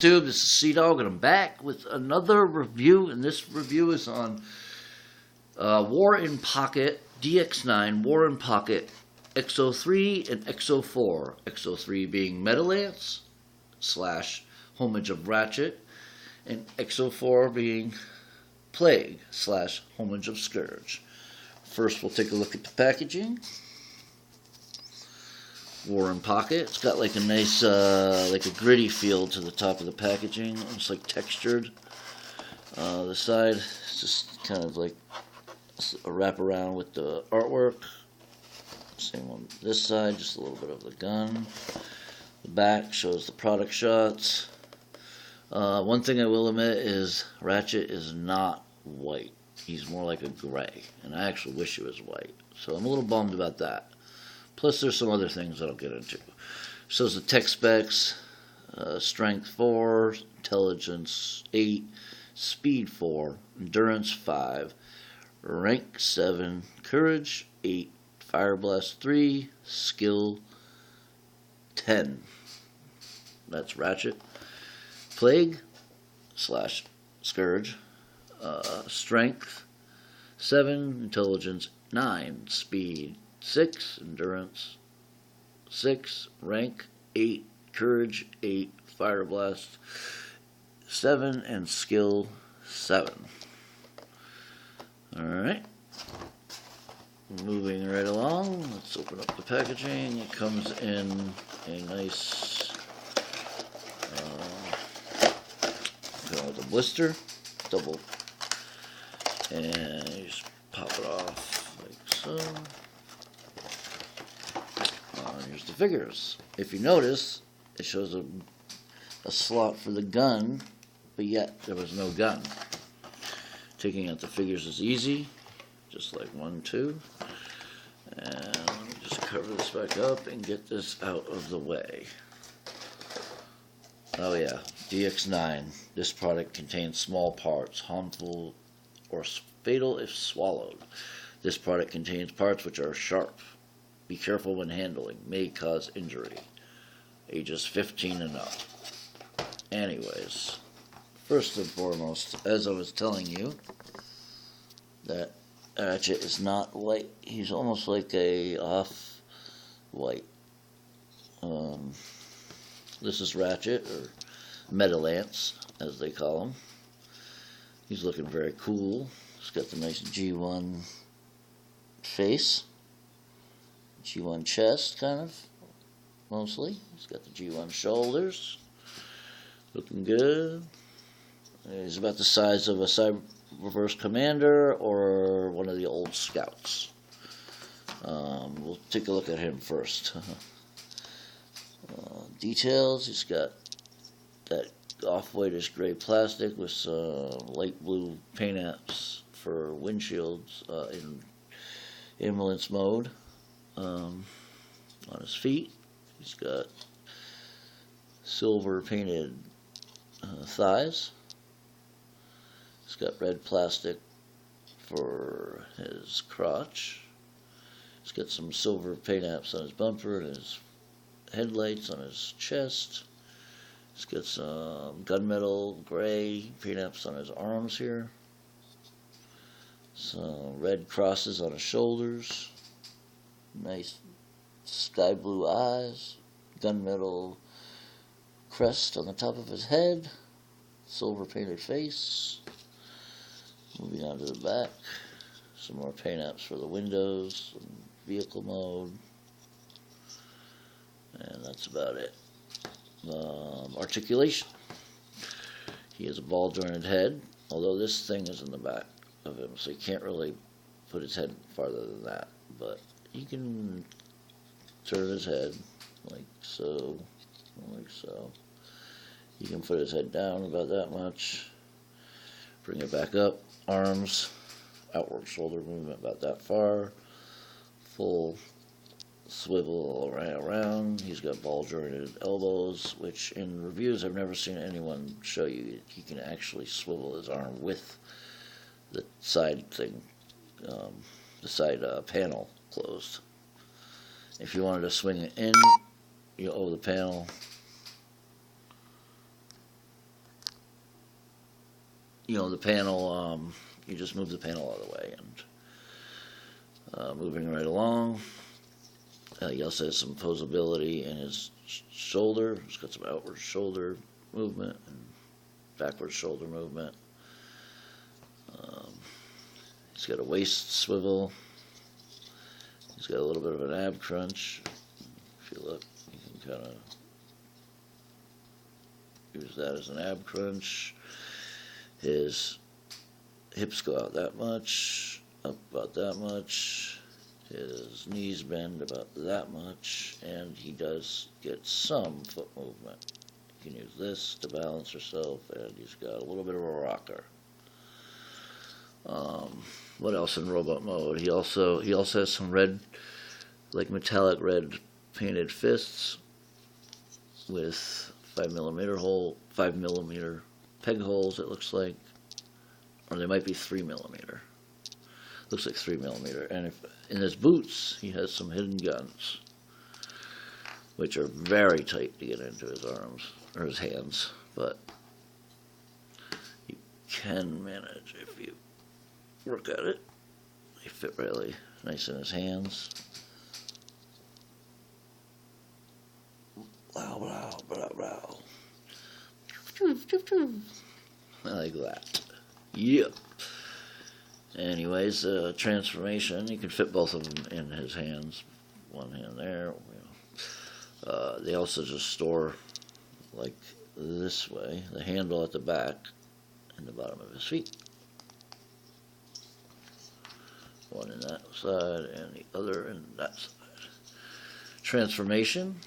tube. This is Sea-Dog, and I'm back with another review, and this review is on War in Pocket DX9 War in Pocket XO3 and XO4. XO3 being Medilance / Homage of Ratchet, and XO4 being Plague / Homage of Scourge. First, we'll take a look at the packaging. War in Pocket. It's got like a nice, like a gritty feel to the top of the packaging. It's like textured. The side is just kind of like a wraparound with the artwork. Same on this side, just a little bit of the gun. The back shows the product shots. One thing I will admit is Ratchet is not white. He's more like a gray, and I actually wish he was white. So I'm a little bummed about that. Plus, there's some other things that I'll get into. Shows the tech specs: strength 4, intelligence 8, speed 4, endurance 5, rank 7, courage 8, fire blast 3, skill 10. That's Ratchet. Plague / Scourge, strength 7, intelligence 9, speed 6, endurance 6, rank 8, courage 8, fire blast 7, and skill 7. Alright. Moving right along, let's open up the packaging. It comes in a nice with a blister, double, and you just pop it off like so. Here's the figures. If you notice, it shows a slot for the gun, but yet there was no gun. Taking out the figures is easy, just like 1, 2. And let me just cover this back up and get this out of the way. Oh yeah, DX9. This product contains small parts, harmful or fatal if swallowed. This product contains parts which are sharp. Be careful when handling. May cause injury. Ages 15 and up. Anyways, first and foremost, as I was telling you, that Ratchet is not white. He's almost like a off-white. This is Ratchet, or Medilance, as they call him. He's looking very cool. He's got the nice G1 face. G1 chest, kind of, mostly. He's got the G1 shoulders. Looking good. He's about the size of a Cyberverse Commander or one of the old Scouts. We'll take a look at him first. Details: he's got that off-whitish gray plastic with light blue paint apps for windshields in ambulance mode. On his feet, he's got silver painted thighs. He's got red plastic for his crotch. He's got some silver paint apps on his bumper and his headlights on his chest. He's got some gunmetal gray paint apps on his arms here. Some red crosses on his shoulders. Nice sky blue eyes. Gunmetal crest on the top of his head. Silver painted face. Moving on to the back. Some more paint apps for the windows. Some vehicle mode. And that's about it. Articulation. He has a ball jointed head, although this thing is in the back of him, so he can't really put his head farther than that. But he can turn his head like so, like so. He can put his head down about that much. Bring it back up. Arms, outward shoulder movement about that far. Full swivel all around. He's got ball jointed elbows, which in reviews I've never seen anyone show you. He can actually swivel his arm with the side thing, the side panel closed. If you wanted to swing it in, you over the panel, you know, the panel, you just move the panel out of the way, and moving right along. He also has some posability in his shoulder. He's got some outward shoulder movement and backward shoulder movement. He's got a waist swivel. He's got a little bit of an ab crunch. If you look, you can kind of use that as an ab crunch. His hips go out that much, up about that much. His knees bend about that much, and he does get some foot movement. You can use this to balance yourself, and he's got a little bit of a rocker. What else in robot mode? He also has some red, like metallic red painted fists with 5mm peg holes. It looks like, or they might be 3mm. Looks like 3mm. And in his boots, he has some hidden guns, which are very tight to get into his arms or his hands, but you can manage if you work at it. They fit really nice in his hands. Wow, wow, wow, wow. I like that. Yep. Anyways, transformation, you can fit both of them in his hands. One hand there. They also just store like this way, the handle at the back and the bottom of his feet. One in that side and the other in that side. Transformation.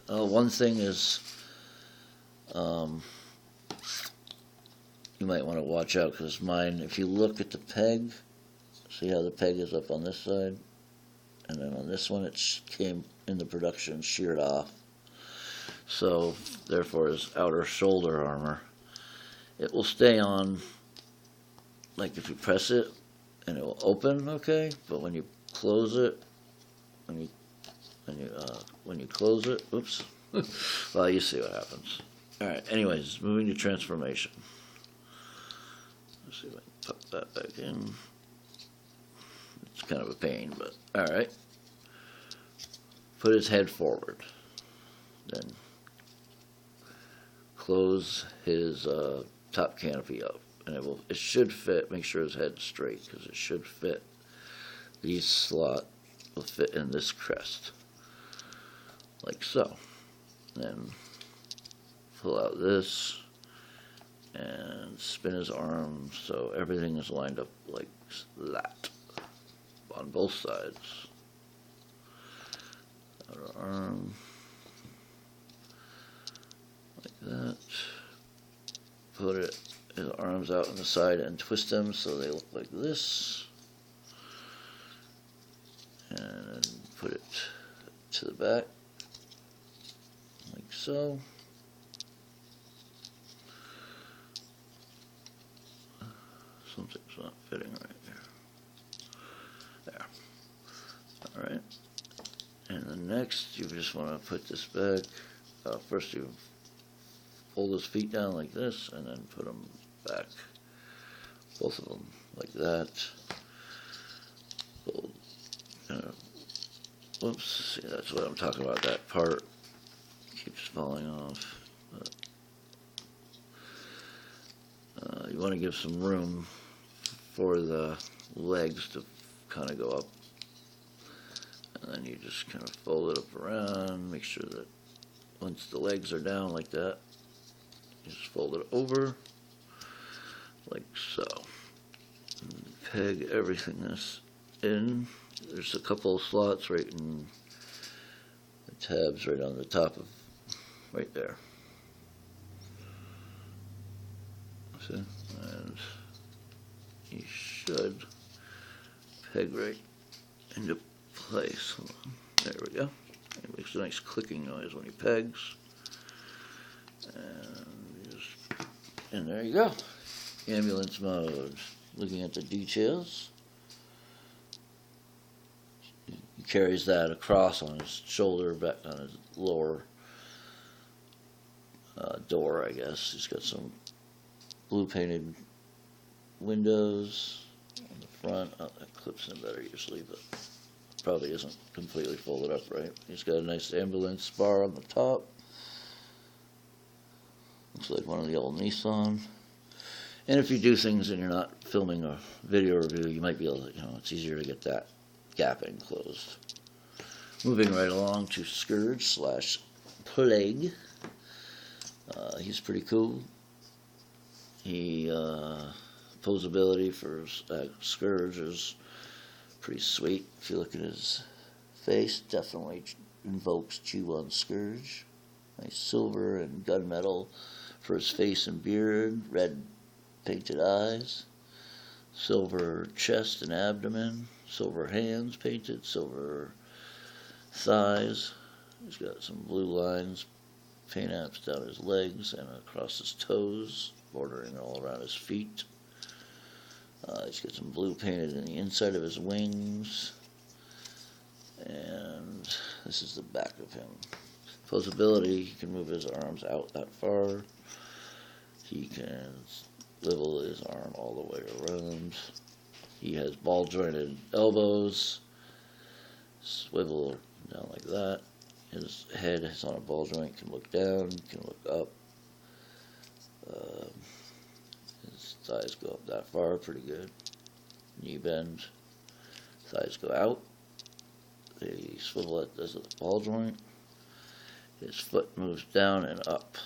One thing is, you might want to watch out, because mine, if you look at the peg, see how the peg is up on this side, and then on this one it came in the production sheared off. So therefore his outer shoulder armor, it will stay on, like if you press it and it will open, okay, but when you close it, when you close it, oops, well, you see what happens. Alright, anyways, moving to transformation. Let's see if I can pop that back in. It's kind of a pain, but alright. Put his head forward. Then close his top canopy up. And it should fit. Make sure his head's straight, because it should fit. These slot will fit in this crest. Like so. Then pull out this and spin his arm so everything is lined up like that on both sides. Outer arm like that. Put his arms out on the side and twist them so they look like this. And put it to the back like so. Something's not fitting right there. There. Alright. And then next, you just want to put this back. First you fold his feet down like this, and then put them back. Both of them like that. Fold. Whoops. See, that's what I'm talking about. That part keeps falling off. But, you want to give some room for the legs to kind of go up, and then you just kind of fold it up around, make sure that once the legs are down like that, you just fold it over like so, and peg everything this in. There's a couple of slots right in the tabs right on the top of right there. See? And you should peg right into place. Hold on. There we go. It makes a nice clicking noise when he pegs. And there you go. Ambulance mode. Looking at the details. He carries that across on his shoulder, back on his lower door, I guess. He's got some blue painted windows on the front. Oh, that clips in better usually, but probably isn't completely folded up right. He's got a nice ambulance bar on the top. Looks like one of the old Nissan. And if you do things and you're not filming a video review, you might be able to, it's easier to get that gapping closed. Moving right along to Scourge / Plague. He's pretty cool. He, posability for Scourge is pretty sweet. If you look at his face, definitely invokes G1 Scourge. Nice silver and gunmetal for his face and beard. Red painted eyes. Silver chest and abdomen. Silver hands painted. Silver thighs. He's got some blue lines, paint apps down his legs and across his toes, bordering all around his feet. He's got some blue painted in the inside of his wings. And this is the back of him. Posability, he can move his arms out that far. He can swivel his arm all the way around. He has ball jointed elbows. Swivel down like that. His head is on a ball joint, can look down, can look up. His thighs go up that far, pretty good. Knee bend. Thighs go out. They swivel at this ball joint. His foot moves down and up.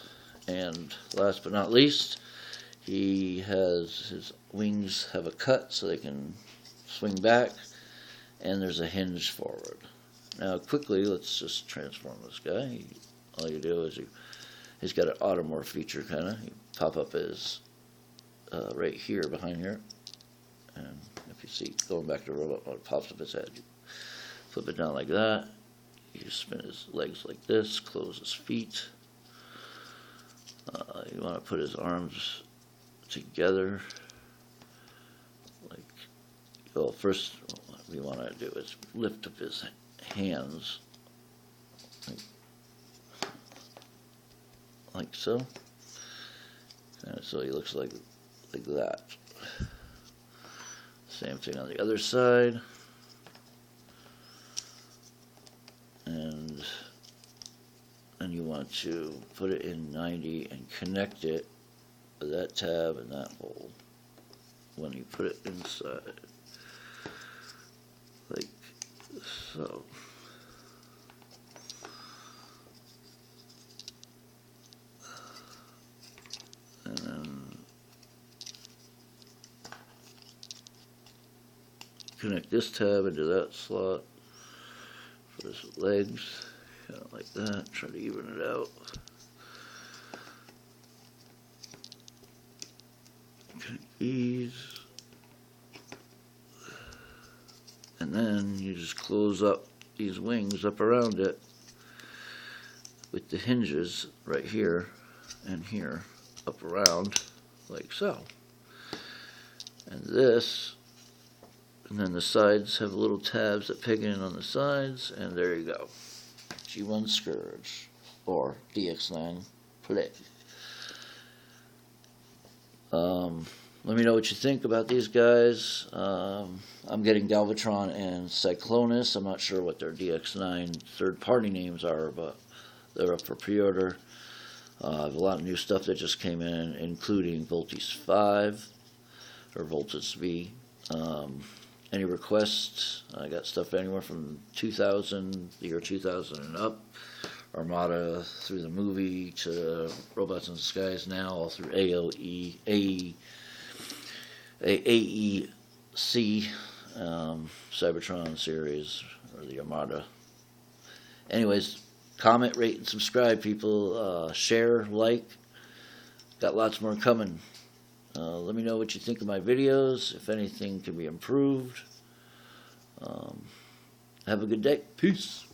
And last but not least, he has his wings have a cut so they can swing back, and there's a hinge forward. Now quickly, let's just transform this guy. All you do is he's got an automorph feature kinda. You pop up his right here, behind here, and if you see, going back to robot mode, it pops up his head. You flip it down like that. You spin his legs like this, close his feet. You want to put his arms together. Well, first what we want to do is lift up his hands like so. And so he looks like that. Same thing on the other side. And then you want to put it in 90 and connect it with that tab and that hole when you put it inside, like so. And then connect this tab into that slot for his legs, kind of like that. Try to even it out. These, and then you just close up these wings up around it with the hinges right here and here up around like so. And this, and then the sides have little tabs that peg in on the sides, and there you go. G1 Scourge or DX9 Plague. Let me know what you think about these guys. I'm getting Galvatron and Cyclonus. I'm not sure what their DX9 third-party names are, but they're up for pre-order. I have a lot of new stuff that just came in, including Voltes 5, or Voltes V. Any requests? I got stuff anywhere from 2000, the year 2000 and up. Armada through the movie to Robots in Disguise now, all through AEC, Cybertron series, or the Armada. Anyways, comment, rate, and subscribe, people. Share, like. Got lots more coming. Let me know what you think of my videos, if anything can be improved. Have a good day. Peace.